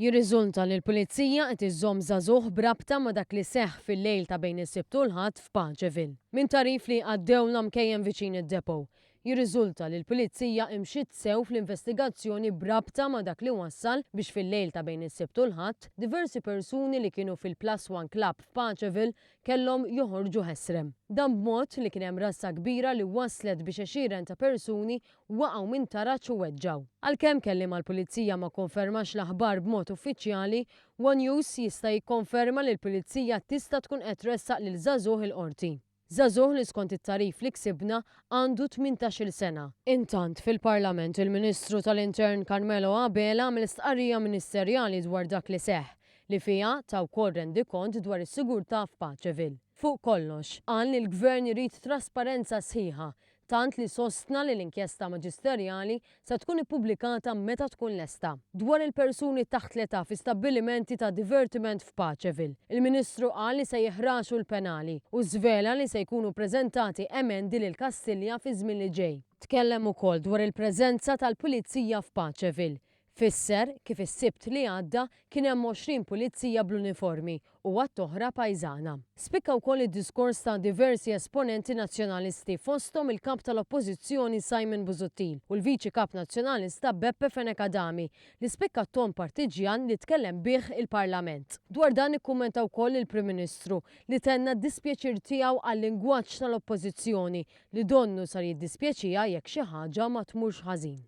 Jirriżulta li l-Pulizija qed iżżomm żagħżugħ brabta ma' dak li seħħ fil-lejl ta' bejn is-Sibt u l-Ħadd f'Paċeville. Min tarif li għaddewna mkejjem viċin id-depo. Jirriżulta li l-Pulizija imxiet sew fl-investigazzjoni brabta ma' dak li wassal biex fil-lejl ta' bejn is-Sibt u l-Ħadd diversi persuni li kienu fil-Plus One Club f'Paċeville kellhom joħorġu ħesrem. Dan b'mod li kien hemm rassa kbira li wasslet biex għexieren ta' persuni waqgħu minn taraġġ u weġġaw. Għalkemm kelliem mal-Pulizija ma konfermax l-aħbar b'mod uffiċjali, One News jista' jikkonferma li l-Pulizija tista' tkun qed tressaq lil żagħżugħ il-qorti. Żagħżugħ li skont it-tarif li ksibna għandu 18-il sena. Intant fil-Parlament il-Ministru tal-Intern Carmelo Abela għamel stqarrija ministerjali dwar dak li seħħ li fiha ta' wkoll rendikont dwar is-sigurtà f'Paċeville. Fuq kollox, qal li l-Gvern irid trasparenza sħiħa, tant li sostna li l-inkjesta maġisterjali se tkun ippubblikata meta tkun lesta. Dwar il-persuni taħt l-età fi stabbilimenti ta' divertiment f'Paċeville, il-Ministru qal li se jeħraxu l-penali u żvela li se jkunu preżentati emendi lil Kastilja fi żmien li ġej. Tkellem ukoll dwar il-preżenza tal-Pulizija f'Paċeville. Fisser kif is-Sibt li għadda kien hemm 20 pulizija bl-uniformi u għadd oħra pajżana. Spikka wkoll id-diskors ta' diversi esponenti nazzjonalisti fosthom il-kap tal-Oppożizzjoni Simon Busuttil u l-Viċi Kap Nazzjonalista Beppe Fenekadami li spikka ton partiġjan li tkellem bih il-Parlament. Dwar dan ikkummenta wkoll il-Prim Ministru li tenna d-dispjaċir tiegħu għal-lingwaġġ tal-Oppożizzjoni li donnu sar jiddispjaċija jekk xi ħaġa ma tmurx ħażin.